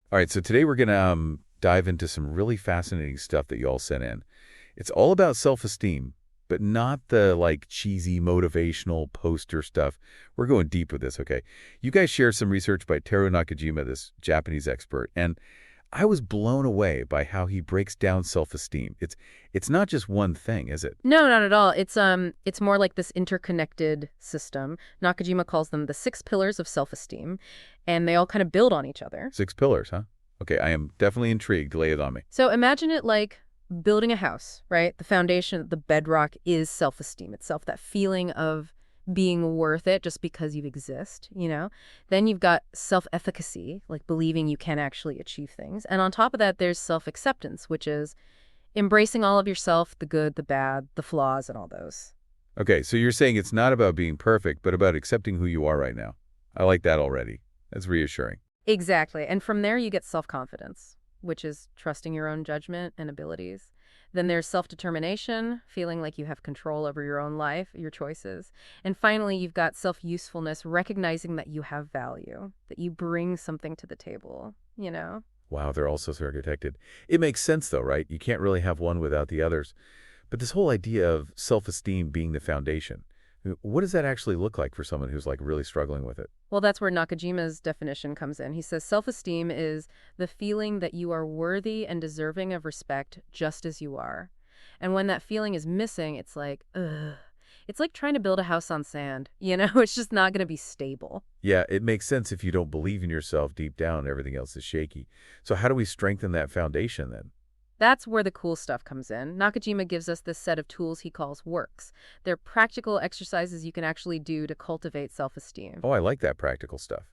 All right, so today we're going to dive into some really fascinating stuff that you all sent in. It's all about self-esteem, but not the like cheesy motivational poster stuff. We're going deep with this, okay? You guys share some research by Taro Nakajima, this Japanese expert, and I was blown away by how he breaks down self-esteem. It's not just one thing, is it? No, not at all. It's more like this interconnected system. Nakajima calls them the six pillars of self-esteem, and they all kind of build on each other. 6 pillars, huh? Okay, I am definitely intrigued. Lay it on me. So imagine it like building a house, right? The foundation, the bedrock is self-esteem itself, that feeling of being worth it just because you exist. Then you've got self-efficacy, like believing you can actually achieve things. And on top of that, there's self-acceptance, which is embracing all of yourself, the good, the bad, the flaws, and all those. Okay, so you're saying it's not about being perfect, but about accepting who you are right now. I like that already. That's reassuring. Exactly. And from there, you get self-confidence, which is trusting your own judgment and abilities. Then there's self-determination, feeling like you have control over your own life, your choices. And finally, you've got self-usefulness, recognizing that you have value, that you bring something to the table. Wow, they're all so architected. It makes sense, though, right? You can't really have one without the others. But this whole idea of self-esteem being the foundation, what does that actually look like for someone who's like really struggling with it? Well, that's where Nakajima's definition comes in. He says self-esteem is the feeling that you are worthy and deserving of respect just as you are. And when that feeling is missing, it's like, ugh. It's like trying to build a house on sand. It's just not going to be stable. Yeah, it makes sense if you don't believe in yourself deep down, everything else is shaky. So how do we strengthen that foundation then? That's where the cool stuff comes in. Nakajima gives us this set of tools he calls works. They're practical exercises you can actually do to cultivate self-esteem. Oh, I like that practical stuff.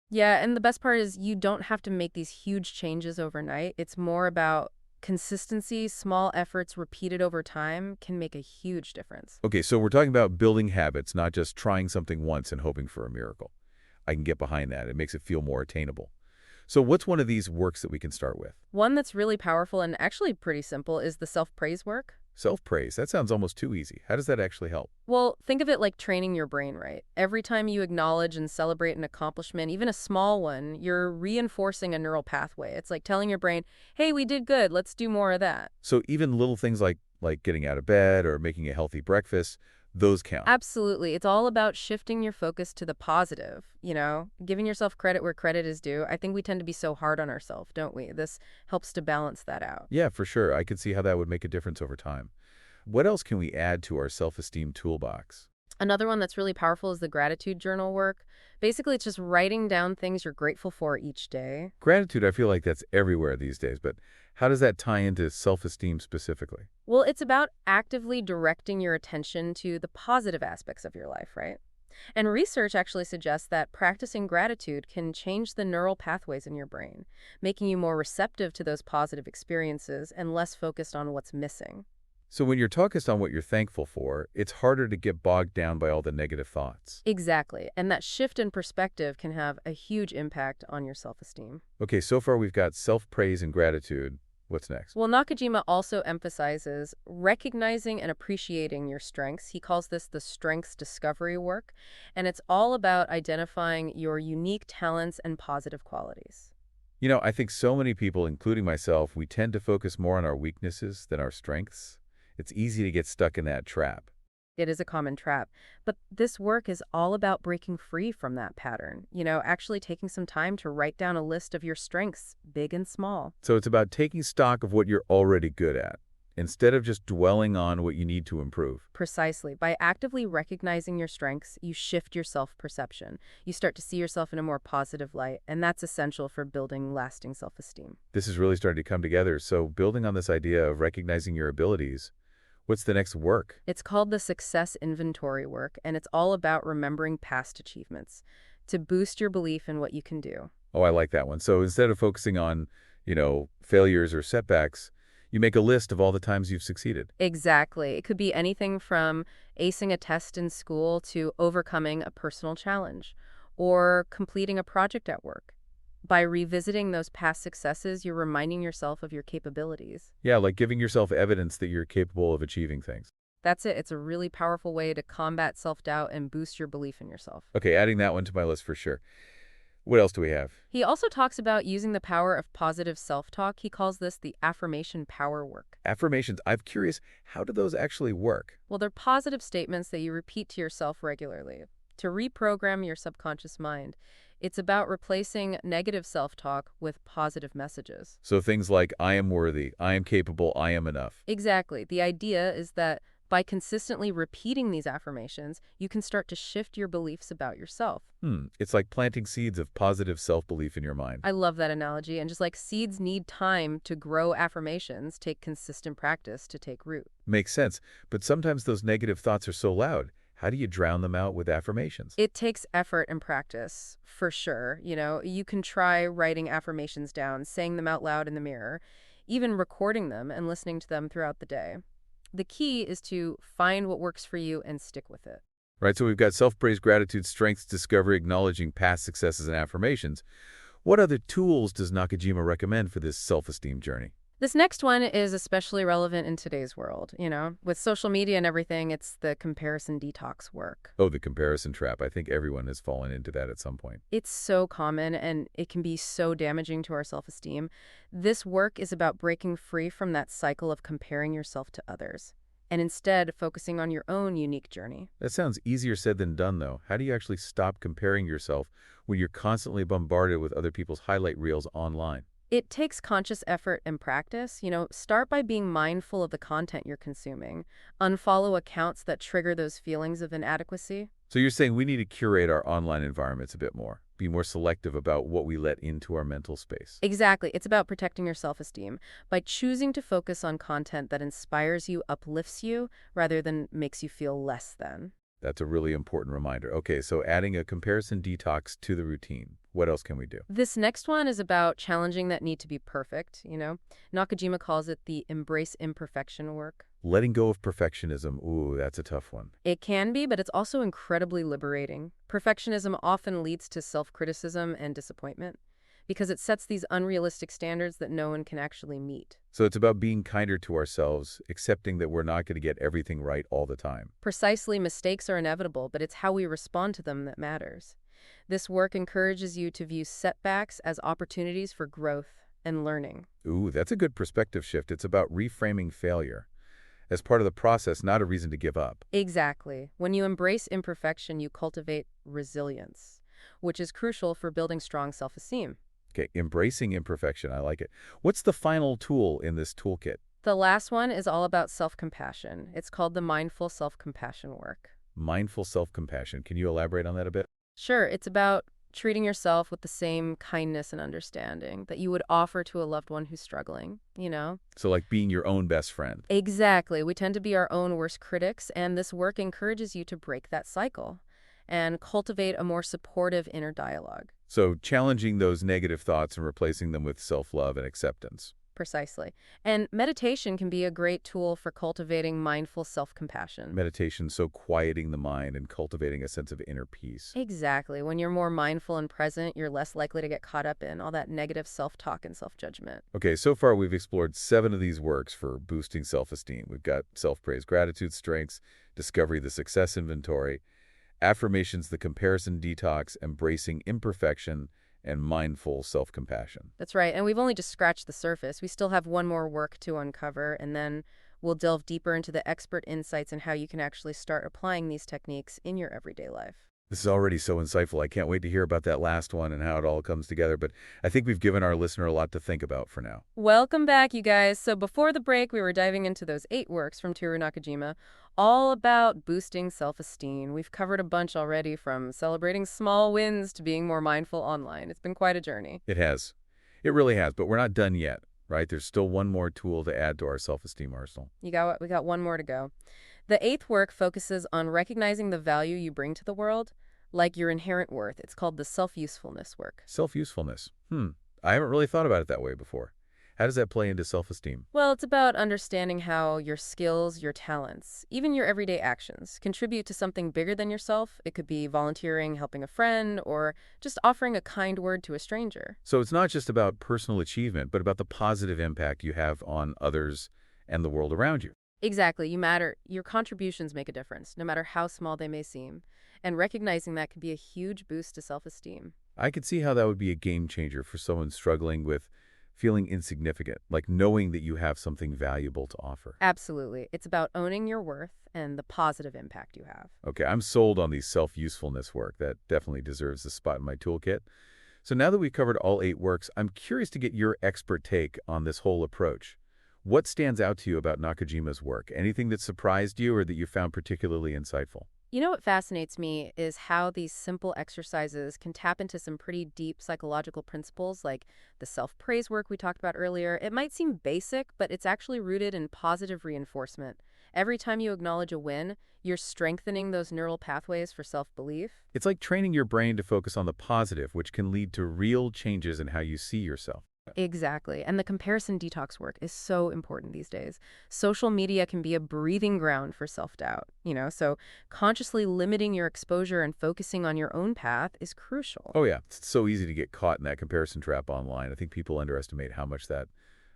Yeah, and the best part is you don't have to make these huge changes overnight. It's more about consistency. Small efforts repeated over time can make a huge difference. Okay, so we're talking about building habits, not just trying something once and hoping for a miracle. I can get behind that. It makes it feel more attainable. So what's one of these works that we can start with? One that's really powerful and actually pretty simple is the self-praise work. Self-praise. That sounds almost too easy. How does that actually help? Well, think of it like training your brain, right? Every time you acknowledge and celebrate an accomplishment, even a small one, you're reinforcing a neural pathway. It's like telling your brain, hey, we did good, let's do more of that. So even little things like getting out of bed or making a healthy breakfast, those count. Absolutely. It's all about shifting your focus to the positive, giving yourself credit where credit is due. I think we tend to be so hard on ourselves, don't we? This helps to balance that out. Yeah, for sure. I could see how that would make a difference over time. What else can we add to our self-esteem toolbox? Another one that's really powerful is the gratitude journal work. Basically, it's just writing down things you're grateful for each day. Gratitude, I feel like that's everywhere these days, but how does that tie into self-esteem specifically? Well, it's about actively directing your attention to the positive aspects of your life, right? And research actually suggests that practicing gratitude can change the neural pathways in your brain, making you more receptive to those positive experiences and less focused on what's missing. So when you're focused on what you're thankful for, it's harder to get bogged down by all the negative thoughts. Exactly. And that shift in perspective can have a huge impact on your self-esteem. Okay, so far we've got self-praise and gratitude. What's next? Well, Nakajima also emphasizes recognizing and appreciating your strengths. He calls this the strengths discovery work, and it's all about identifying your unique talents and positive qualities. I think so many people, including myself, we tend to focus more on our weaknesses than our strengths. It's easy to get stuck in that trap. It is a common trap, but this work is all about breaking free from that pattern. Actually taking some time to write down a list of your strengths, big and small. So it's about taking stock of what you're already good at, instead of just dwelling on what you need to improve. Precisely. By actively recognizing your strengths, you shift your self-perception. You start to see yourself in a more positive light, and that's essential for building lasting self-esteem. This is really starting to come together. So building on this idea of recognizing your abilities, what's the next work? It's called the success inventory work, and it's all about remembering past achievements to boost your belief in what you can do. Oh, I like that one. So instead of focusing on, failures or setbacks, you make a list of all the times you've succeeded. Exactly. It could be anything from acing a test in school to overcoming a personal challenge or completing a project at work. By revisiting those past successes, you're reminding yourself of your capabilities. Yeah, like giving yourself evidence that you're capable of achieving things. That's it. It's a really powerful way to combat self-doubt and boost your belief in yourself. Okay, adding that one to my list for sure. What else do we have? He also talks about using the power of positive self-talk. He calls this the affirmation power work. Affirmations. I'm curious, how do those actually work? Well, they're positive statements that you repeat to yourself regularly to reprogram your subconscious mind. It's about replacing negative self-talk with positive messages. So things like, I am worthy, I am capable, I am enough. Exactly. The idea is that by consistently repeating these affirmations, you can start to shift your beliefs about yourself. It's like planting seeds of positive self-belief in your mind. I love that analogy. And just like seeds need time to grow, affirmations take consistent practice to take root. Makes sense, but sometimes those negative thoughts are so loud. How do you drown them out with affirmations? It takes effort and practice, for sure. You can try writing affirmations down, saying them out loud in the mirror, even recording them and listening to them throughout the day. The key is to find what works for you and stick with it. Right, so we've got self-praise, gratitude, strengths, discovery, acknowledging past successes and affirmations. What other tools does Nakajima recommend for this self-esteem journey? This next one is especially relevant in today's world. With social media and everything, it's the comparison detox work. Oh, the comparison trap. I think everyone has fallen into that at some point. It's so common and it can be so damaging to our self-esteem. This work is about breaking free from that cycle of comparing yourself to others and instead focusing on your own unique journey. That sounds easier said than done, though. How do you actually stop comparing yourself when you're constantly bombarded with other people's highlight reels online? It takes conscious effort and practice. Start by being mindful of the content you're consuming. Unfollow accounts that trigger those feelings of inadequacy. So you're saying we need to curate our online environments a bit more, be more selective about what we let into our mental space. Exactly. It's about protecting your self-esteem by choosing to focus on content that inspires you, uplifts you, rather than makes you feel less than. That's a really important reminder. Okay, so adding a comparison detox to the routine. What else can we do? This next one is about challenging that need to be perfect. Nakajima calls it the embrace imperfection work. Letting go of perfectionism. Ooh, that's a tough one. It can be, but it's also incredibly liberating. Perfectionism often leads to self-criticism and disappointment because it sets these unrealistic standards that no one can actually meet. So it's about being kinder to ourselves, accepting that we're not going to get everything right all the time. Precisely, mistakes are inevitable, but it's how we respond to them that matters. This work encourages you to view setbacks as opportunities for growth and learning. Ooh, that's a good perspective shift. It's about reframing failure as part of the process, not a reason to give up. Exactly. When you embrace imperfection, you cultivate resilience, which is crucial for building strong self-esteem. Okay, embracing imperfection. I like it. What's the final tool in this toolkit? The last one is all about self-compassion. It's called the mindful self-compassion work. Mindful self-compassion. Can you elaborate on that a bit? Sure, it's about treating yourself with the same kindness and understanding that you would offer to a loved one who's struggling. So like being your own best friend. Exactly. We tend to be our own worst critics, and this work encourages you to break that cycle and cultivate a more supportive inner dialogue. So challenging those negative thoughts and replacing them with self-love and acceptance. Precisely. And meditation can be a great tool for cultivating mindful self-compassion. Meditation, so quieting the mind and cultivating a sense of inner peace. Exactly. When you're more mindful and present, you're less likely to get caught up in all that negative self-talk and self-judgment. Okay, so far we've explored 7 of these works for boosting self-esteem. We've got self-praise, gratitude, strengths, discovery, the success inventory, affirmations, the comparison detox, embracing imperfection, and mindful self-compassion. That's right. And we've only just scratched the surface. We still have one more work to uncover, and then we'll delve deeper into the expert insights and how you can actually start applying these techniques in your everyday life. This is already so insightful. I can't wait to hear about that last one and how it all comes together, but I think we've given our listener a lot to think about for now. Welcome back, you guys. So before the break, we were diving into those 8 works from Teru Nakajima, all about boosting self-esteem. We've covered a bunch already, from celebrating small wins to being more mindful online. It's been quite a journey. It has. It really has, but we're not done yet, right? There's still one more tool to add to our self-esteem arsenal. We got one more to go. The 8th work focuses on recognizing the value you bring to the world, like your inherent worth. It's called the Self-Usefulness work. Self-usefulness. I haven't really thought about it that way before. How does that play into self-esteem? Well, it's about understanding how your skills, your talents, even your everyday actions contribute to something bigger than yourself. It could be volunteering, helping a friend, or just offering a kind word to a stranger. So it's not just about personal achievement, but about the positive impact you have on others and the world around you. Exactly. You matter. Your contributions make a difference, no matter how small they may seem. And recognizing that can be a huge boost to self-esteem. I could see how that would be a game changer for someone struggling with feeling insignificant, like knowing that you have something valuable to offer. Absolutely. It's about owning your worth and the positive impact you have. Okay, I'm sold on the self-usefulness work. That definitely deserves a spot in my toolkit. So now that we've covered all 8 works, I'm curious to get your expert take on this whole approach. What stands out to you about Nakajima's work? Anything that surprised you or that you found particularly insightful? You know what fascinates me is how these simple exercises can tap into some pretty deep psychological principles like the self-praise work we talked about earlier. It might seem basic, but it's actually rooted in positive reinforcement. Every time you acknowledge a win, you're strengthening those neural pathways for self-belief. It's like training your brain to focus on the positive, which can lead to real changes in how you see yourself. Exactly. And the comparison detox work is so important these days. Social media can be a breathing ground for self-doubt, so consciously limiting your exposure and focusing on your own path is crucial. Oh yeah, it's so easy to get caught in that comparison trap online. I think people underestimate how much that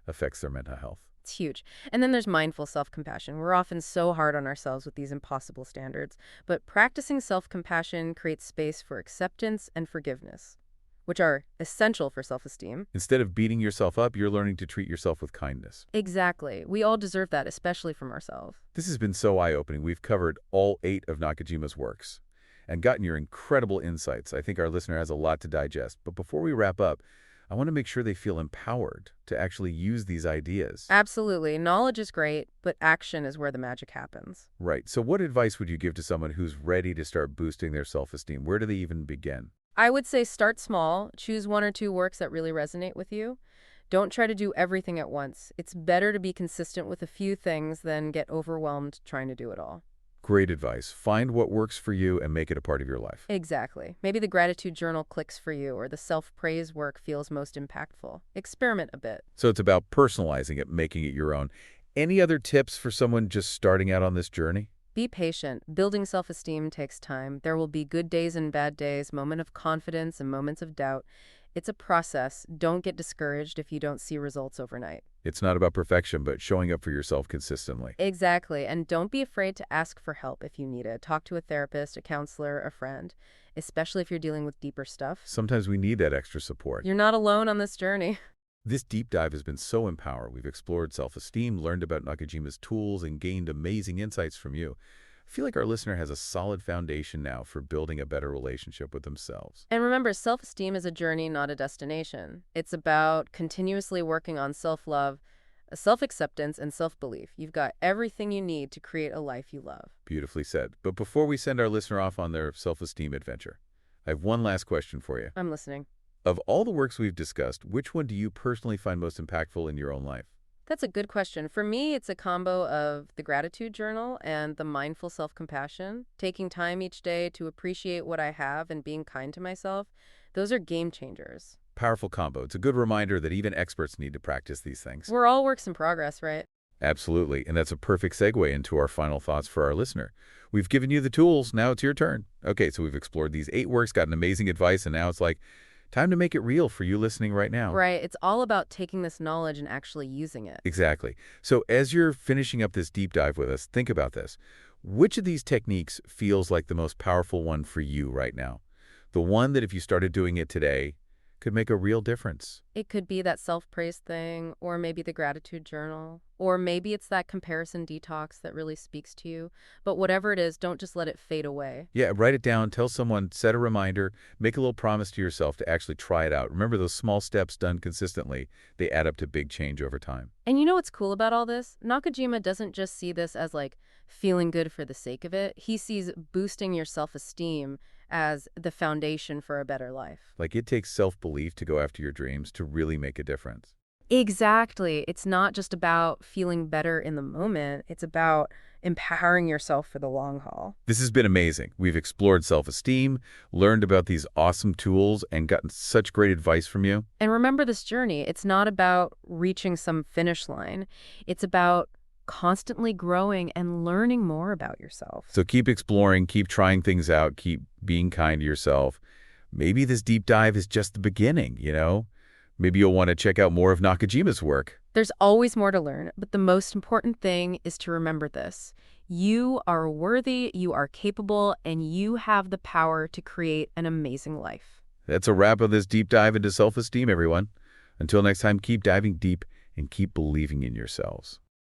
affects their mental health. It's huge. And then there's mindful self-compassion. We're often so hard on ourselves with these impossible standards, but practicing self-compassion creates space for acceptance and forgiveness, which are essential for self-esteem. Instead of beating yourself up, you're learning to treat yourself with kindness. Exactly. We all deserve that, especially from ourselves. This has been so eye-opening. We've covered all 8 of Nakajima's works and gotten your incredible insights. I think our listener has a lot to digest. But before we wrap up, I want to make sure they feel empowered to actually use these ideas. Absolutely. Knowledge is great, but action is where the magic happens. Right. So what advice would you give to someone who's ready to start boosting their self-esteem? Where do they even begin? I would say start small. Choose 1 or 2 works that really resonate with you. Don't try to do everything at once. It's better to be consistent with a few things than get overwhelmed trying to do it all. Great advice. Find what works for you and make it a part of your life. Exactly. Maybe the gratitude journal clicks for you or the self-praise work feels most impactful. Experiment a bit. So it's about personalizing it, making it your own. Any other tips for someone just starting out on this journey? Be patient. Building self-esteem takes time. There will be good days and bad days, moments of confidence and moments of doubt. It's a process. Don't get discouraged if you don't see results overnight. It's not about perfection, but showing up for yourself consistently. Exactly. And don't be afraid to ask for help if you need it. Talk to a therapist, a counselor, a friend, especially if you're dealing with deeper stuff. Sometimes we need that extra support. You're not alone on this journey. This deep dive has been so empowering. We've explored self-esteem, learned about Nakajima's tools, and gained amazing insights from you. I feel like our listener has a solid foundation now for building a better relationship with themselves. And remember, self-esteem is a journey, not a destination. It's about continuously working on self-love, self-acceptance, and self-belief. You've got everything you need to create a life you love. Beautifully said. But before we send our listener off on their self-esteem adventure, I have one last question for you. I'm listening. Of all the works we've discussed, which one do you personally find most impactful in your own life? That's a good question. For me, it's a combo of the gratitude journal and the mindful self-compassion. Taking time each day to appreciate what I have and being kind to myself, those are game changers. Powerful combo. It's a good reminder that even experts need to practice these things. We're all works in progress, right? Absolutely. And that's a perfect segue into our final thoughts for our listener. We've given you the tools. Now it's your turn. Okay, so we've explored these 8 works, gotten amazing advice, and now it's like time to make it real for you listening right now. Right. It's all about taking this knowledge and actually using it. Exactly. So as you're finishing up this deep dive with us, think about this. Which of these techniques feels like the most powerful one for you right now? The one that if you started doing it today, could make a real difference. It could be that self-praise thing, or maybe the gratitude journal, or maybe it's that comparison detox that really speaks to you. But whatever it is, don't just let it fade away. Yeah, write it down, tell someone, set a reminder, make a little promise to yourself to actually try it out. Remember those small steps done consistently, they add up to big change over time. And you know what's cool about all this? Nakajima doesn't just see this as like feeling good for the sake of it. He sees boosting your self-esteem as the foundation for a better life. Like it takes self-belief to go after your dreams to really make a difference. Exactly. It's not just about feeling better in the moment. It's about empowering yourself for the long haul. This has been amazing. We've explored self-esteem, learned about these awesome tools, and gotten such great advice from you. And remember this journey. It's not about reaching some finish line. It's about constantly growing and learning more about yourself. So keep exploring, keep trying things out, keep being kind to yourself. Maybe this deep dive is just the beginning. Maybe you'll want to check out more of Nakajima's work. There's always more to learn, but the most important thing is to remember this. You are worthy, you are capable, and you have the power to create an amazing life. That's a wrap of this deep dive into self-esteem, everyone. Until next time, keep diving deep and keep believing in yourselves.